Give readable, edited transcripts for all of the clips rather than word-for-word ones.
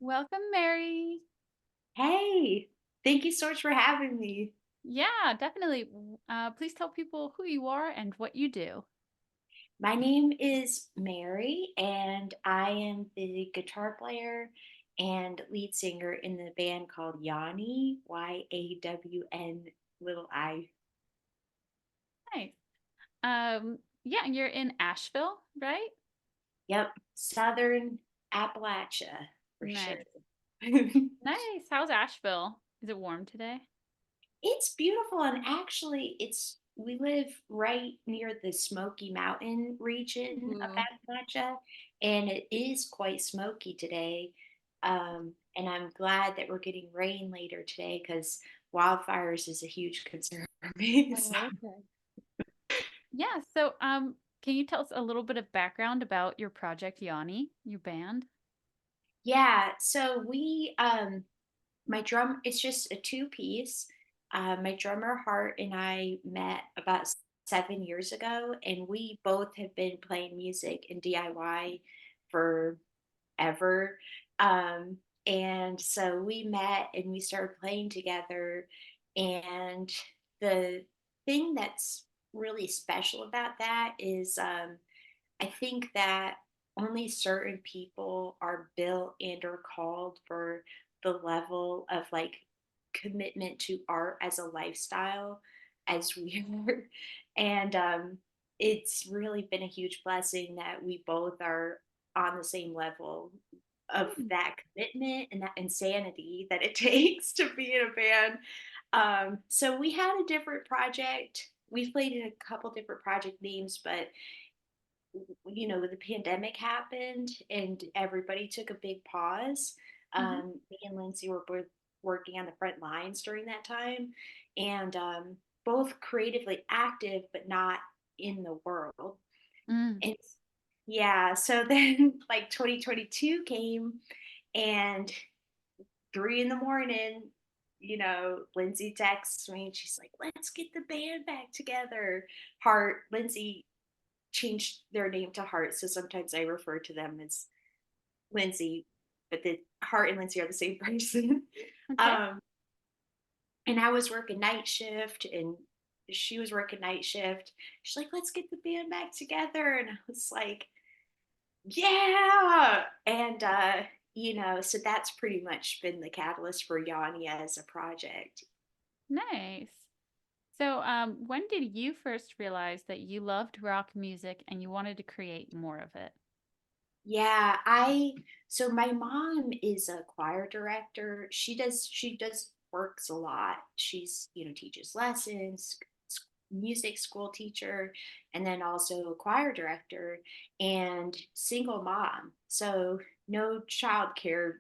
Welcome, Mary. Hey, thank you so much for having me. Yeah, definitely. Please tell people who you are and what you do. My name is Mary, and I am the guitar player and lead singer in the band called YAWNi, YAWN little I. Nice. Yeah, you're in Asheville, right? Yep, Southern Appalachia for sure. Nice. Nice. How's Asheville? Is it warm today? It's beautiful, and actually, we live right near the Smoky Mountain region of Ooh. Appalachia, and it is quite smoky today. And I'm glad that we're getting rain later today because wildfires is a huge concern for me. So, Oh, okay. Yeah, so can you tell us a little bit of background about your project YAWNi, your band? yeah, so it's just a two piece. My drummer Hart and I met about 7 years ago, and we both have been playing music and DIY forever. Um, and so we met and we started playing together. And the thing that's really special about that is I think that only certain people are built and are called for the level of like commitment to art as a lifestyle as we are. And it's really been a huge blessing that we both are on the same level of Hmm. that commitment and that insanity that it takes to be in a band. So we had a different project. We played in a couple different project names, but the pandemic happened and everybody took a big pause. Hmm. Me and Lindsay were both working on the front lines during that time, and both creatively active, but not in the world. Mm. And yeah, so then like 2022 came, and 3 in the morning, Lindsay texts me and she's like, let's get the band back together. Lindsay changed their name to Hart, so sometimes I refer to them as Lindsay, but the Hart and Lindsay are the same person. Okay. um, and I was working night shift, and she was working night shift. She's like, "Let's get the band back together," and I was like, "Yeah!" And so that's pretty much been the catalyst for Yanni as a project. Nice. So, when did you first realize that you loved rock music and you wanted to create more of it? Yeah, I so my mom is a choir director. She does works a lot. She's, teaches lessons, music school teacher, and then also a choir director and single mom. So no childcare,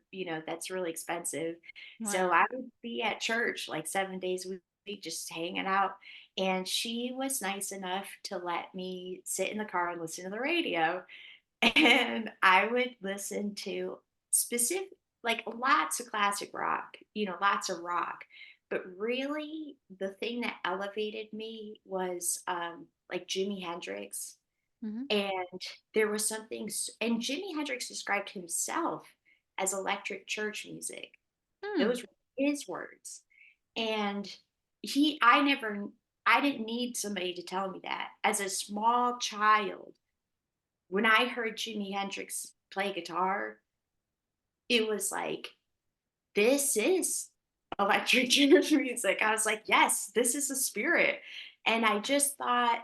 that's really expensive. So Wow. I would be at church like 7 days a week just hanging out. And she was nice enough to let me sit in the car and listen to the radio, and I would listen to specific, like lots of classic rock, lots of rock. But really, the thing that elevated me was like Jimi Hendrix. Hmm. And there was and Jimi Hendrix described himself as electric church music. Hmm. Those were his words. And I didn't need somebody to tell me that. As a small child, when I heard Jimi Hendrix play guitar, it was like, this is electric church music. I was like, yes, this is a spirit. And I just thought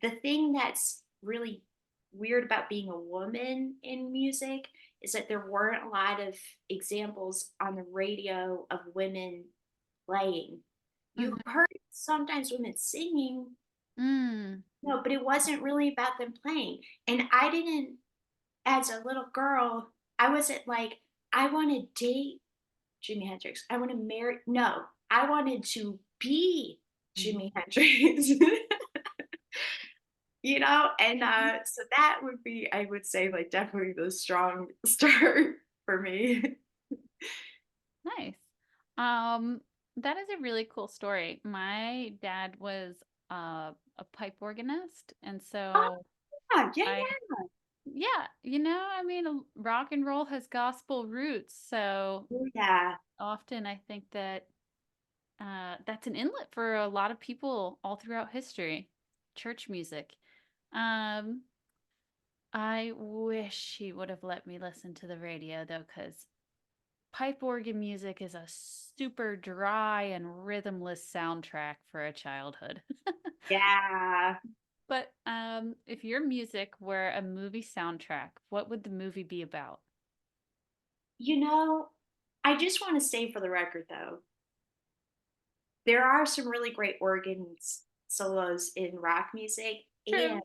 the thing that's really weird about being a woman in music is that there weren't a lot of examples on the radio of women playing. You Hmm. heard sometimes women singing, Mm. no, but it wasn't really about them playing. And I didn't as a little girl, I wasn't like, I want to date Jimi Hendrix. I want to marry. No, I wanted to be Jimi Hendrix, And so that would be, I would say, like definitely the strong start for me. Nice. Um, that is a really cool story. My dad was a pipe organist, and Oh, so yeah, yeah, I yeah. Yeah, I mean, rock and roll has gospel roots, so Yeah. often I think that that's an inlet for a lot of people all throughout history. Church music. Um, I wish he would have let me listen to the radio though, because pipe organ music is a super dry and rhythmless soundtrack for a childhood. Yeah. But if your music were a movie soundtrack, what would the movie be about? You know, I just want to say for the record though, there are some really great organs solos in rock music, and True.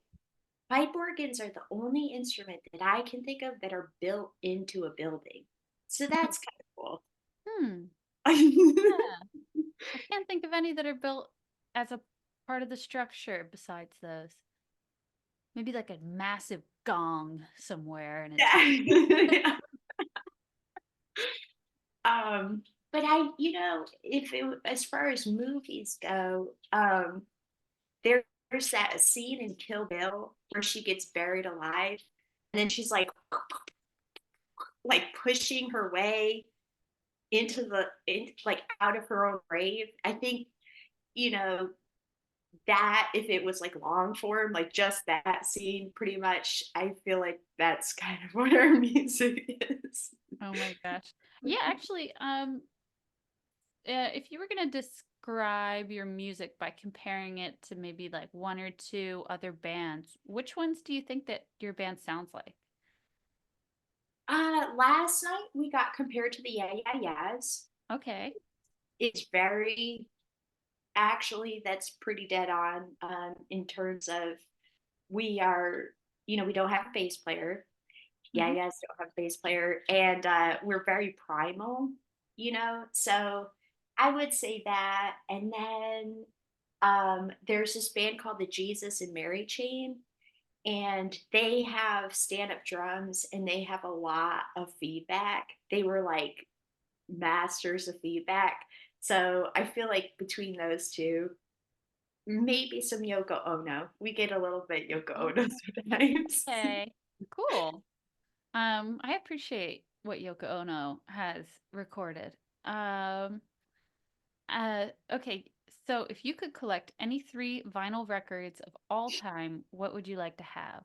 pipe organs are the only instrument that I can think of that are built into a building. So that's kind of cool. Hmm. Yeah. I can't think of any that are built as a part of the structure besides those. Maybe like a massive gong somewhere and it's Yeah. But if as far as movies go, there's that scene in Kill Bill where she gets buried alive, and then she's like pushing her way like out of her own grave. I think you know that if it was like long form, like just that scene, pretty much, I feel like that's kind of what our music is. oh my gosh. Yeah, actually, if you were going to describe your music by comparing it to maybe like one or two other bands, which ones do you think that your band sounds like? Last night we got compared to the Yeah Yeah Yeahs. Okay. It's very actually that's pretty dead on in terms of we are, we don't have a bass player. Yeah, Hmm. yes, don't have a bass player, and we're very primal, So I would say that, and then there's this band called the Jesus and Mary Chain, and they have stand-up drums, and they have a lot of feedback. They were like masters of feedback. So I feel like between those two, maybe some Yoko Ono. We get a little bit Yoko Ono sometimes. Okay. Cool. I appreciate what Yoko Ono has recorded. Um, okay. So if you could collect any three vinyl records of all time, what would you like to have?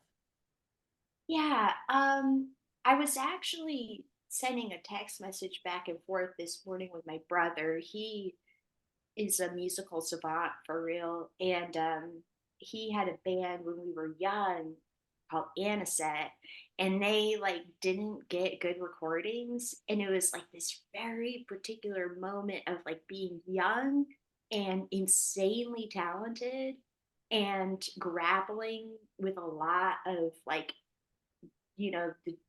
Yeah, I was actually sending a text message back and forth this morning with my brother. He is a musical savant for real, and he had a band when we were young called Anisette, and they like didn't get good recordings, and it was like this very particular moment of like being young and insanely talented and grappling with a lot of like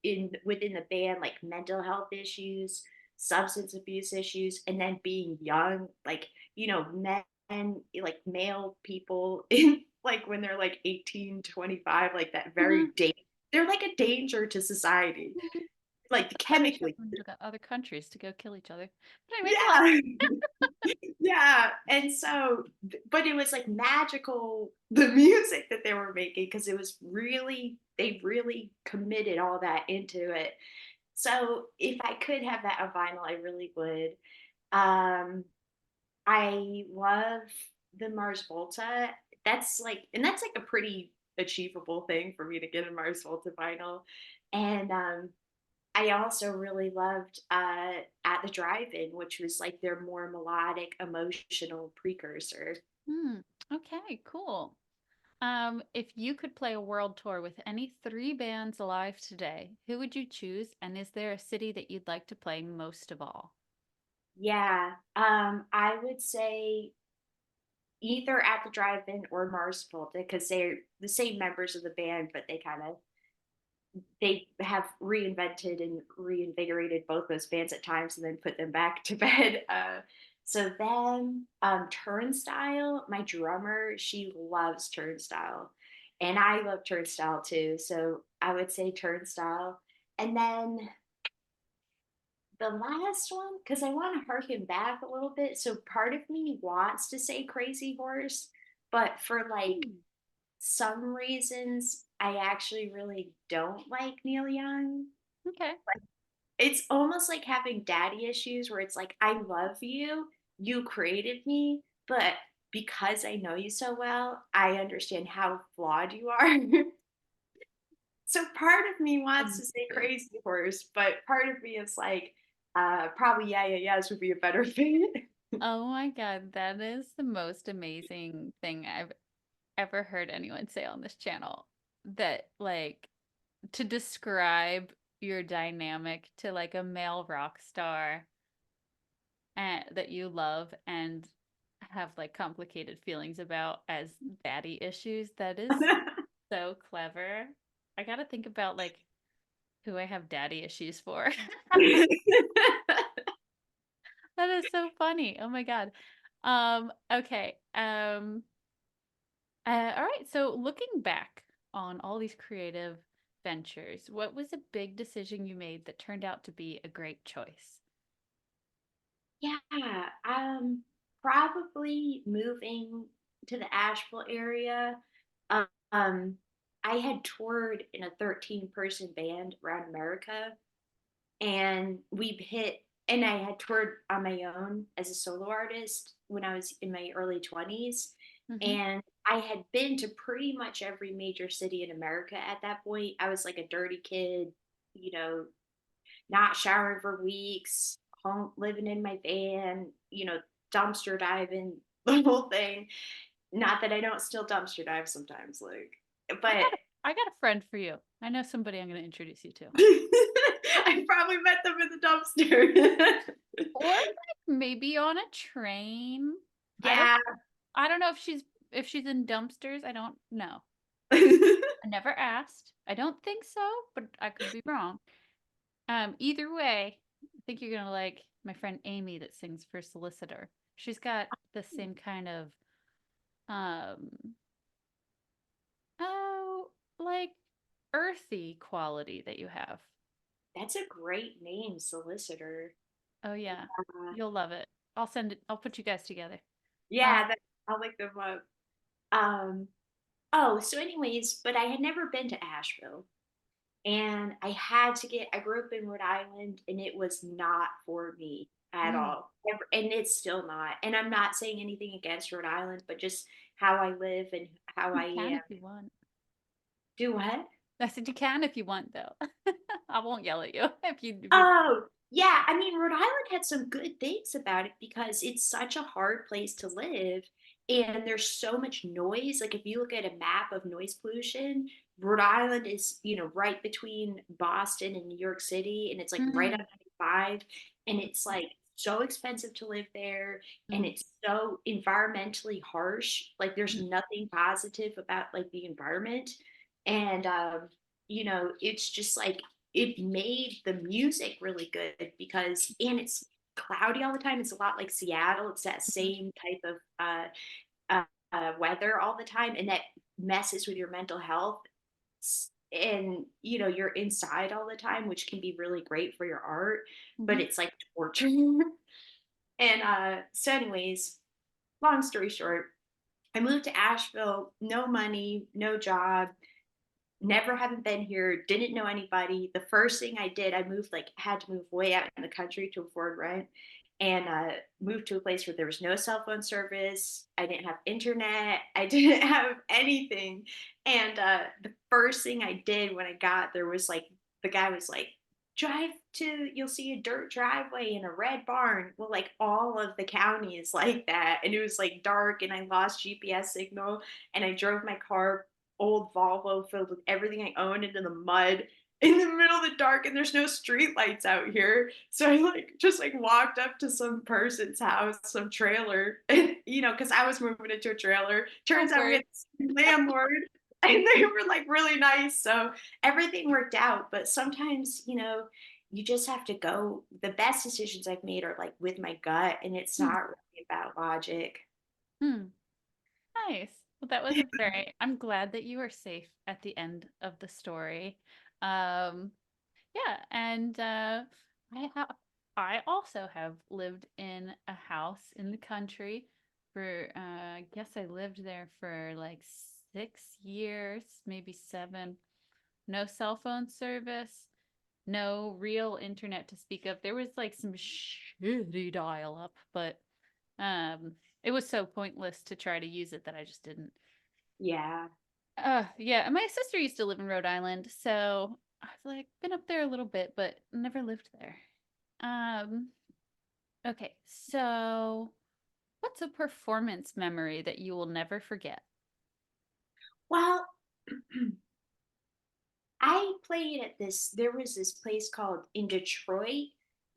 in within the band, like mental health issues, substance abuse issues, and then being young, like men, like male people in like when they're like 18, 25, like that Mhm. they're like a danger to society, Mhm. like Probably ship chemically. them to other countries to go kill each other. But anyway, go on. Yeah. Yeah, and so but it was like magical, the music that they were making, because it was really they really committed all that into it. So if I could have that on vinyl, I really would. Um, I love the Mars Volta. That's like a pretty achievable thing for me to get a Mars Volta vinyl. And I also really loved At the Drive-In, which was like their more melodic, emotional precursor. Hmm. Okay, cool. If you could play a world tour with any three bands alive today, who would you choose? And is there a city that you'd like to play most of all? Yeah, I would say either At the Drive-In or Mars Volta, because they're the same members of the band, but they have reinvented and reinvigorated both those bands at times and then put them back to bed. So then Turnstile, my drummer, she loves Turnstile. And I love Turnstile too. So I would say Turnstile. And then the last one, because I want to harken back a little bit. So part of me wants to say Crazy Horse, but for like Hmm. some reasons I actually really don't like Neil Young. Okay. It's almost like having daddy issues where it's like, I love you, you created me, but because I know you so well, I understand how flawed you are. So part of me wants to say Amazing. Crazy Horse, but part of me is like, probably Yeah Yeah Yeahs would be a better fit. Oh my God, that is the most amazing thing I've ever heard anyone say on this channel. That like to describe your dynamic to like a male rock star and that you love and have like complicated feelings about as daddy issues. That is so clever. I gotta think about like who I have daddy issues for. That is so funny. Oh my God. Okay. All right. So looking back on all these creative ventures, what was a big decision you made that turned out to be a great choice? Yeah, probably moving to the Asheville area. Um, I had toured in a 13-person band around America, and and I had toured on my own as a solo artist when I was in my early 20s. Hmm. And I had been to pretty much every major city in America at that point. I was like a dirty kid, you know, not showering for weeks, home living in my van, dumpster diving, the whole thing. Not that I don't still dumpster dive sometimes, like, I but got I got a friend for you. I know somebody I'm going to introduce you to. I probably met them in the dumpster. Or like maybe on a train. I don't Yeah. I don't know if she's in dumpsters. I don't know. I never asked. I don't think so, but I could be wrong. Either way, I think you're gonna like my friend Amy that sings for Solicitor. She's got the same kind of um oh like earthy quality that you have. That's a great name, solicitor. Oh yeah. Uh, You'll love it. I'll put you guys together. Uh, yeah, I'll look them up. Um, oh, so anyways, but I had never been to Asheville. And I grew up in Rhode Island and it was not for me at mm, all. And it's still not. And I'm not saying anything against Rhode Island, but just how I live and how you I can am. if you want. Do what? I said you can if you want though. I won't yell at you if you Oh, yeah. I mean, Rhode Island had some good things about it because it's such a hard place to live and there's so much noise. Like if you look at a map of noise pollution, Rhode Island is, right between Boston and New York City and it's like right on mm, 95 and it's like so expensive to live there and mm, it's so environmentally harsh. Like there's mm, nothing positive about like the environment. And it's just like it made the music really good because and it's cloudy all the time. It's a lot like Seattle. It's that mm, same type of weather all the time, and that messes with your mental health. And you're inside all the time, which can be really great for your art, but mhm, it's like torture. And so, anyways, long story short, I moved to Asheville. No money, no job, never haven't been here, didn't know anybody. The first thing I did, I moved like had to move way out in the country to afford rent and moved to a place where there was no cell phone service. I didn't have internet. I didn't have anything. And the first thing I did when I got there was like the guy was like, you'll see a dirt driveway and a red barn. Well, like all of the county is like that. And it was like dark and I lost GPS signal and I drove my car old Volvo filled with everything I owned into the mud in the middle of the dark and there's no street lights out here. So I just walked up to some person's house, some trailer, and because I was moving into a trailer. oh Turns out we word. had the landlord and they were like really nice. So everything worked out. But sometimes, you just have to go. The best decisions I've made are like with my gut and it's Hmm, not really about logic. hmm. Nice. Well, that was a very, I'm glad that you were safe at the end of the story. Um, yeah, and I have I also have lived in a house in the country for I guess I lived there for like 6 years, maybe 7. No cell phone service, no real internet to speak of. There was like some shitty dial up, but it was so pointless to try to use it that I just didn't. Yeah. Yeah, and my sister used to live in Rhode Island, so I've like been up there a little bit, but never lived there. Um, okay, so what's a performance memory that you will never forget? Well, I played at there was this place called in Detroit.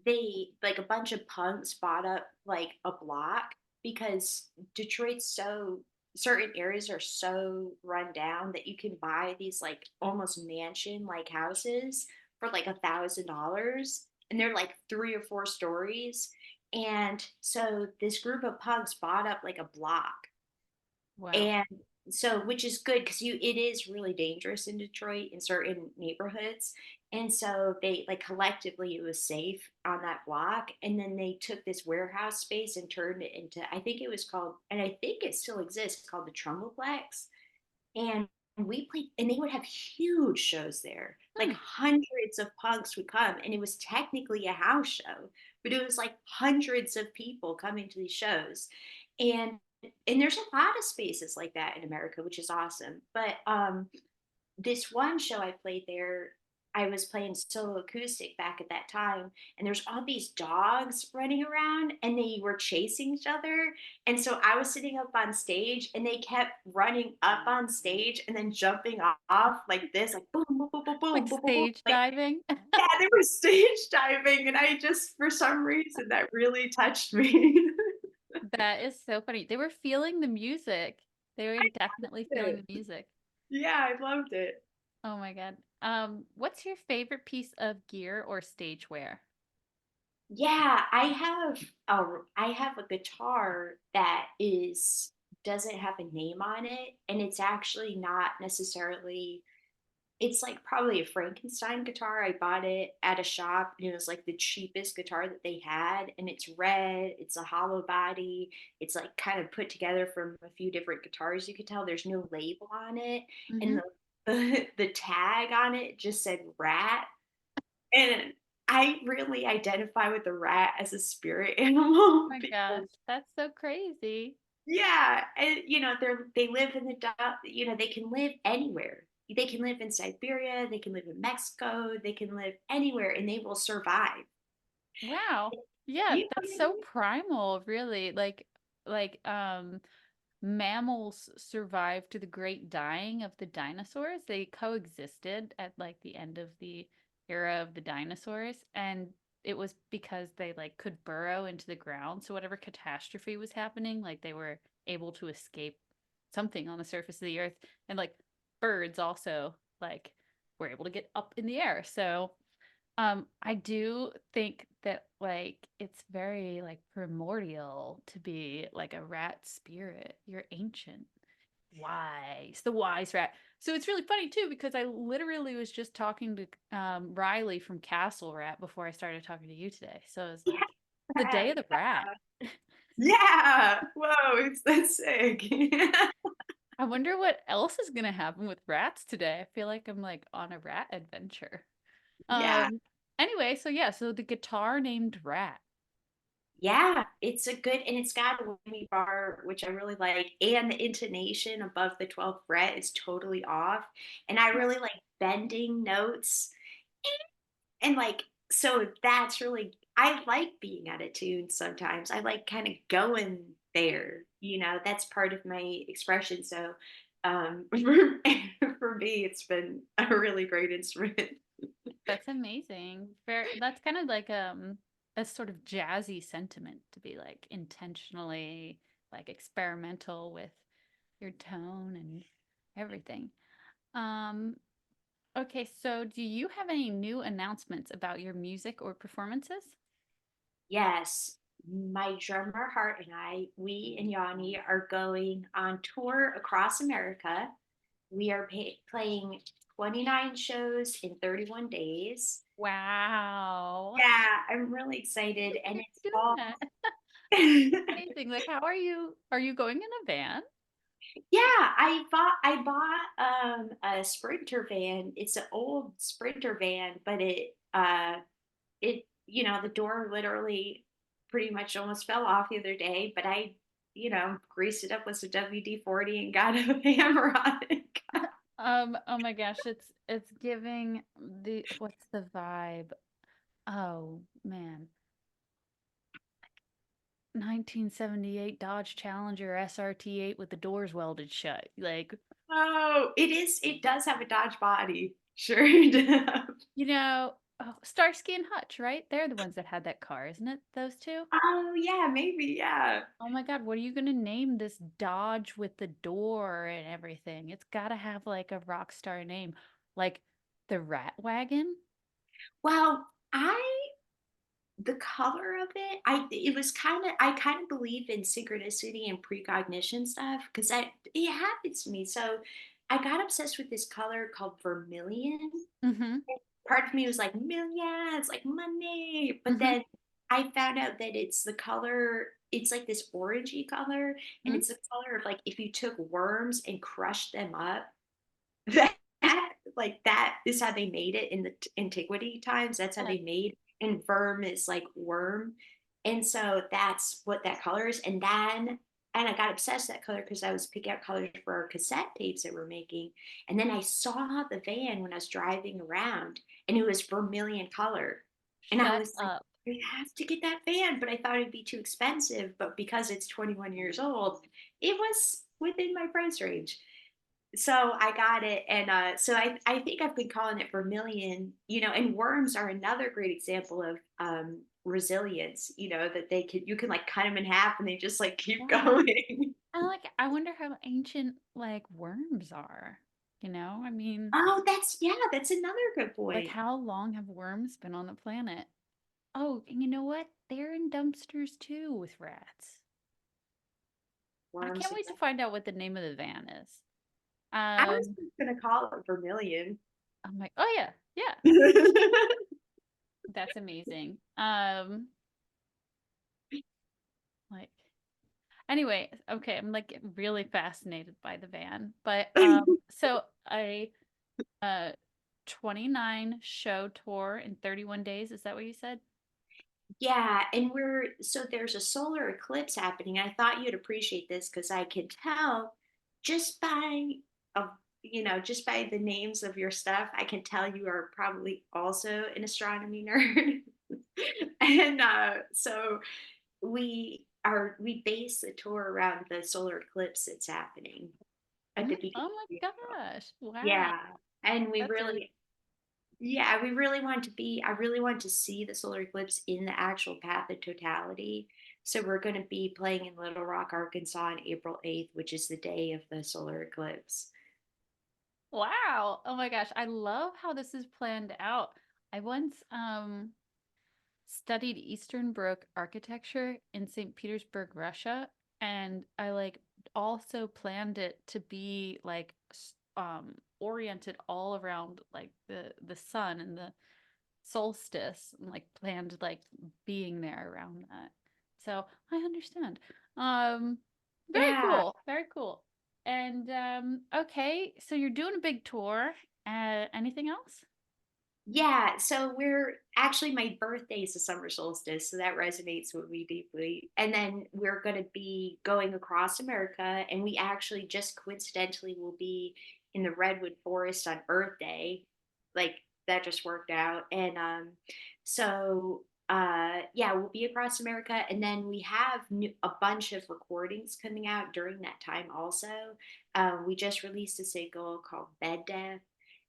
They like a bunch of punks bought up like a block because Detroit's so certain areas are so run down that you can buy these like almost mansion like houses for like $1,000 and they're like 3 or 4 stories. And so this group of punks bought up like a block Wow. and so which is good because it is really dangerous in Detroit in certain neighborhoods. And so they like collectively it was safe on that block. And then they took this warehouse space and turned it into I think it was called and I think it still exists called the Trumbullplex. And we played and they would have huge shows there. Like Hmm. hundreds of punks would come and it was technically a house show, but it was like hundreds of people coming to these shows. And and there's a lot of spaces like that in America, which is awesome. But this one show I played there, I was playing solo acoustic back at that time, and there's all these dogs running around and they were chasing each other. And so I was sitting up on stage and they kept running up on stage and then jumping off like this, like boom, boom, boom, boom, Like boom, boom, boom, boom. stage Like, diving? yeah, they were stage diving. And I just, for some reason, that really touched me. That is so funny. They were feeling the music. They were I definitely loved feeling it. the music. Yeah, I loved it. Oh my God. What's your favorite piece of gear or stageware? Yeah, I have a guitar that is doesn't have a name on it, and it's actually not necessarily it's like probably a Frankenstein guitar. I bought it at a shop and it was like the cheapest guitar that they had, and it's red, it's a hollow body, it's like kind of put together from a few different guitars. You could tell there's no label on it, and Mm-hmm. the tag on it just said rat. And I really identify with the rat as a spirit animal My gosh, because that's so crazy. yeah, and they live in the they can live anywhere. They can live in Siberia, they can live in Mexico, they can live anywhere and they will survive. Wow. Yeah, You that's so primal, really. Like mammals survived to the great dying of the dinosaurs. They coexisted at like the end of the era of the dinosaurs, and it was because they like could burrow into the ground. So whatever catastrophe was happening, like they were able to escape something on the surface of the earth. And like birds also like were able to get up in the air. So I do think that like it's very like primordial to be like a rat spirit. You're ancient, wise, the wise rat. So it's really funny too because I literally was just talking to Riley from Castle Rat before I started talking to you today. So it's like the day yeah, of the rat. yeah. Whoa, that's sick. I wonder what else is gonna happen with rats today. I feel like I'm like on a rat adventure. Yeah. Um anyway, so yeah, so the guitar named Rat. Yeah, it's a good and it's got a whammy bar, which I really like, and the intonation above the 12th fret is totally off, and I really like bending notes, and, like, so that's really I like being out of tune sometimes. I like kinda going there, that's part of my expression, so, for me, it's been a really great instrument. That's amazing. That's kind of like a sort of jazzy sentiment to be like intentionally like experimental with your tone and everything. Um okay, so do you have any new announcements about your music or performances? Yes, my drummer Hart and we and YAWNi are going on tour across America. We are playing 29 shows in 31 days. Wow. Yeah, I'm really excited, and You're it's doing all that. Amazing. Like how are you going in a van? Yeah, I bought a Sprinter van. It's an old Sprinter van, but it the door literally pretty much almost fell off the other day, but I greased it up with some WD-40 and got a hammer on it. Oh my gosh, it's giving the what's the vibe? Oh man. 1978 Dodge Challenger SRT8 with the doors welded shut. Like, Oh, it does have a Dodge body. Sure it does. oh, Starsky and Hutch, right? They're the ones that had that car, isn't it? Those two? Oh, yeah, maybe, yeah. Oh my God, what are you gonna name this Dodge with the door and everything? It's gotta have like a rock star name, like the Rat Wagon. Well, I the color of it, I kind of believe in synchronicity and precognition stuff because I it happens to me. So I got obsessed with this color called vermilion. Mm-hmm. Part of me was like, millions, like money. But Mm-hmm. then I found out that it's the color, it's like this orangey color, and Mm-hmm. it's the color of like if you took worms and crushed them up, that like that is how they made it in the antiquity times. That's how Yeah. they made, and verm is like worm. And so that's what that color is. And I got obsessed with that color because I was picking out colors for our cassette tapes that we're making. And then I saw the van when I was driving around and it was vermilion color. And I Shut was like, up. I have to get that van, but I thought it'd be too expensive. But because it's 21 years old, it was within my price range. So I got it, and so I think I've been calling it Vermillion, and worms are another great example of resilience. That you can like cut them in half and they just like keep Yeah. going. I wonder how ancient like worms are. I mean, Oh, that's another good like point. how long have worms been on the planet? Oh, and you know what? They're in dumpsters too with rats. I Worms. can't wait to find out what the name of the van is. I was Um, just gonna call it Vermilion. I'm like, oh yeah, yeah, that's amazing. Like anyway, okay, I'm like really fascinated by the van. But so a 29 show tour in 31 days, is that what you said? Yeah, and there's a solar eclipse happening. I thought you'd appreciate this because I could tell just by uh, just by the names of your stuff, I can tell you are probably also an astronomy nerd. And so we base the tour around the solar eclipse that's happening at the beginning Oh of my April. gosh. Wow. Yeah, and That's really we I really want to see the solar eclipse in the actual path of totality. So we're going to be playing in Little Rock, Arkansas on April 8th, which is the day of the solar eclipse. wow. Oh my gosh. I love how this is planned out. I once studied Eastern Baroque architecture in St. Petersburg, Russia, and I like also planned it to be like oriented all around like the sun and the solstice and like planned like being there around that. So I understand. Um Very Yeah. cool. Very cool. And okay, so you're doing a big tour. Anything else? Yeah. So my birthday is the summer solstice. So that resonates with me deeply. And then we're going to be going across America. And we actually just coincidentally will be in the Redwood Forest on Earth Day. Like that just worked out. And yeah, we'll be across America. And then we have a bunch of recordings coming out during that time also. We just released a single called Bed Death,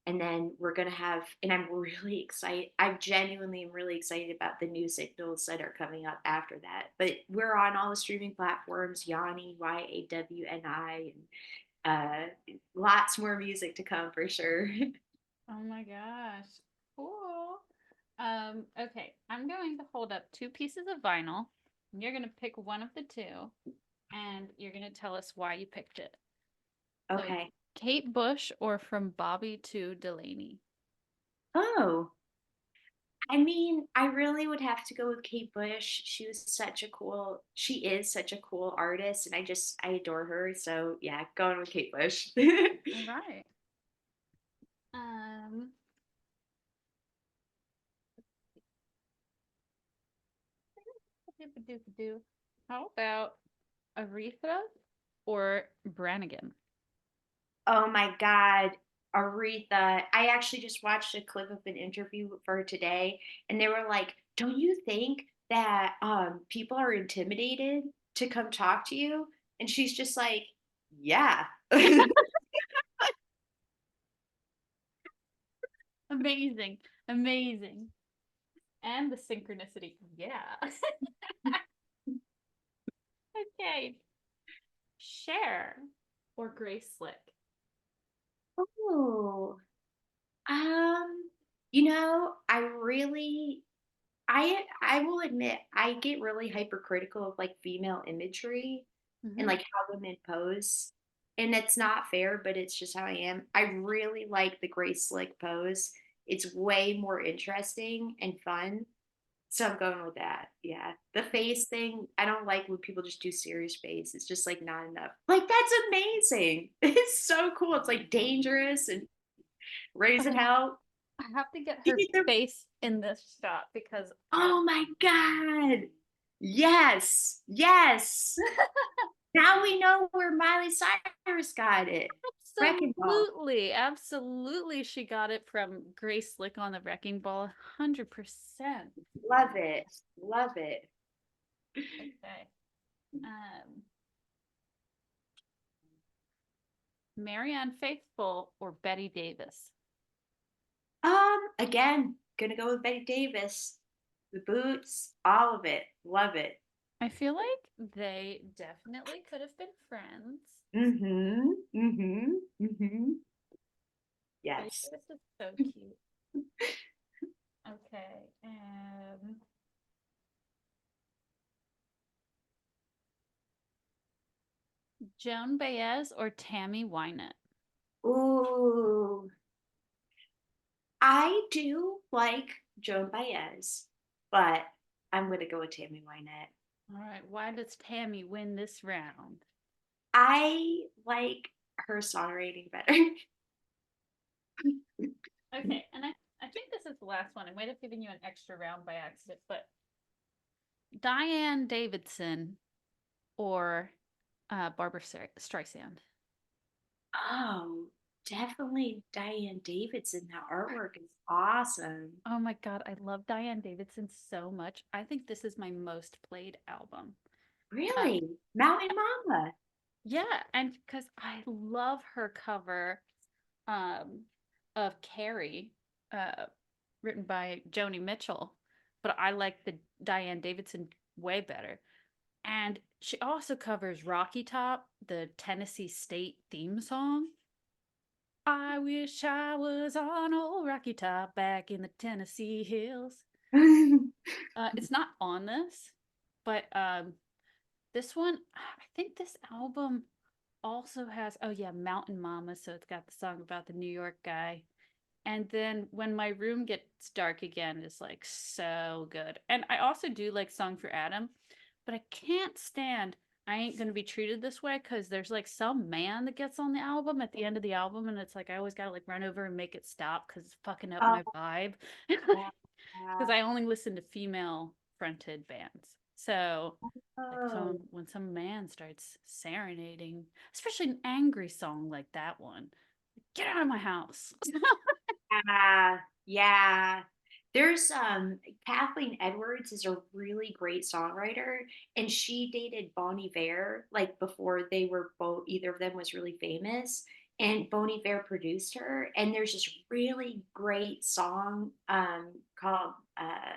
and then we're going to have, and I'm really excited, I genuinely am really excited about the new signals that are coming up after that. But we're on all the streaming platforms: YAWNi, YAWNi, and lots more music to come for sure. Oh my gosh. Cool. Okay, I'm going to hold up two pieces of vinyl. You're going to pick one of the two, and you're going to tell us why you picked it. So, Okay. Kate Bush or From Bobby to Delaney? Oh, I mean, I really would have to go with Kate Bush. She is such a cool artist, and I adore her. So yeah, going with Kate Bush. All right. Um, how about Aretha or Brannigan? Oh my God, Aretha. I actually just watched a clip of an interview for her today, and they were like, "Don't you think that people are intimidated to come talk to you?" And she's just like, "Yeah." Amazing. Amazing. And the synchronicity. Yeah. Okay. Cher or Grace Slick? Oh, um, I really I will admit I get really hypercritical of like female imagery and Hmm. like how women pose. And it's not fair, but it's just how I am. I really like the Grace Slick pose. It's way more interesting and fun. So I'm going with that. Yeah. The face thing, I don't like when people just do serious face. It's just like not enough. Like that's amazing. It's so cool. It's like dangerous and raising Okay. hell. I have to get her face in this shot because I Oh my God. Yes. Yes. Now we know where Miley Cyrus got it. Wrecking Ball. absolutely, absolutely she got it from Grace Slick on the Wrecking Ball 100%. Love it. Love it. Okay. Um Marianne Faithfull or Betty Davis? Again, gonna go with Betty Davis. The boots, all of it. Love it. I feel like they definitely could have been friends. Mm-hmm. Mm-hmm. Mm-hmm. Betty Yes. Davis is so cute. Okay. Joan Baez or Tammy Wynette? Ooh. I do like Joan Baez, but I'm gonna go with Tammy Wynette. All right. Why does Tammy win this round? I like her songwriting better. Okay, and I think this is the last one. I might have given you an extra round by accident, but Diane Davidson or Barbara Streisand. Oh, definitely Diane Davidson. That artwork is awesome. Oh my God, I love Diane Davidson so much. I think this is my most played album. Uh, Really? Mountain Mama. yeah, and because I love her cover um, of Carrie, uh, written by Joni Mitchell, but I like the Diane Davidson way better. And she also covers Rocky Top, the Tennessee State theme song. I wish I was on old Rocky Top back in the Tennessee hills. It's not on this, but this one, I think this album also has, oh yeah, Mountain Mama. So it's got the song about the New York guy. And then When My Room Gets Dark Again is like so good. And I also do like Song for Adam, but I can't stand I Ain't Gonna Be Treated This Way because there's like some man that gets on the album at the end of the album, and it's like I always gotta like run over and make it stop because it's fucking up Oh, my vibe. Because yeah. I only listen to female fronted bands. So like Oh, when some man starts serenading, especially an angry song like that one, get out of my house. yeah. Yeah. There's Kathleen Edwards is a really great songwriter, and she dated Bon Iver like before they were both either of them was really famous. And Bon Iver produced her, and there's this really great song called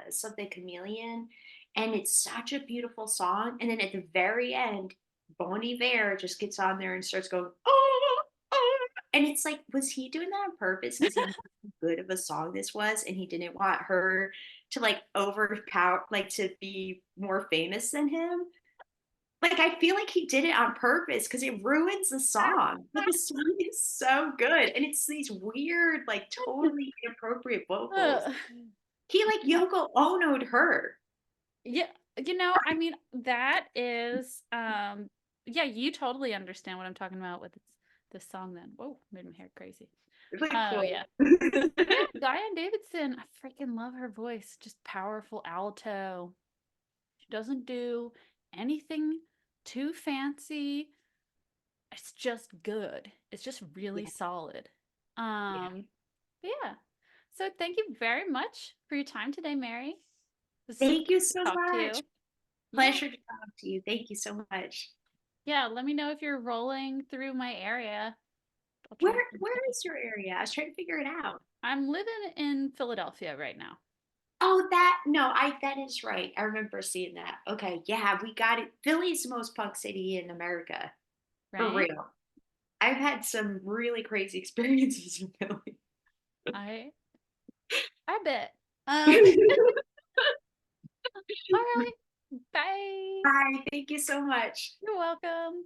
something Chameleon, and it's such a beautiful song. And then at the very end, Bon Iver just gets on there and starts going, oh, oh. And it's like, was he doing that on purpose because he knew how good of a song this was, and he didn't want her to like overpower, like to be more famous than him? Like, I feel like he did it on purpose because it ruins the song. But the song is so good, and it's these weird, like totally inappropriate vocals. He like Yoko Ono'd her. Yeah, I mean, that is yeah, you totally understand what I'm talking about with this song then. Whoa, made my hair crazy. It's like Oh full. yeah. Yeah, Diane Davidson, I freaking love her voice. Just powerful alto. She doesn't do anything too fancy. It's just good. It's just really Yeah, solid. yeah. Yeah. So thank you very much for your time today, Mary. It was super Thank you great so to talk to much. you. Yeah. Pleasure to talk to you. Thank you so much. Yeah, let me know if you're rolling through my area. I'll try Where to come say where hi. is your area? I was trying to figure it out. I'm living in Philadelphia right now, Oh, that no, I that is right. I remember seeing that. Okay, yeah, we got it. Philly's the most punk city in America, for right? real. I've had some really crazy experiences in Philly. I I bet. All right. Bye. Bye. Thank you so much. You're welcome.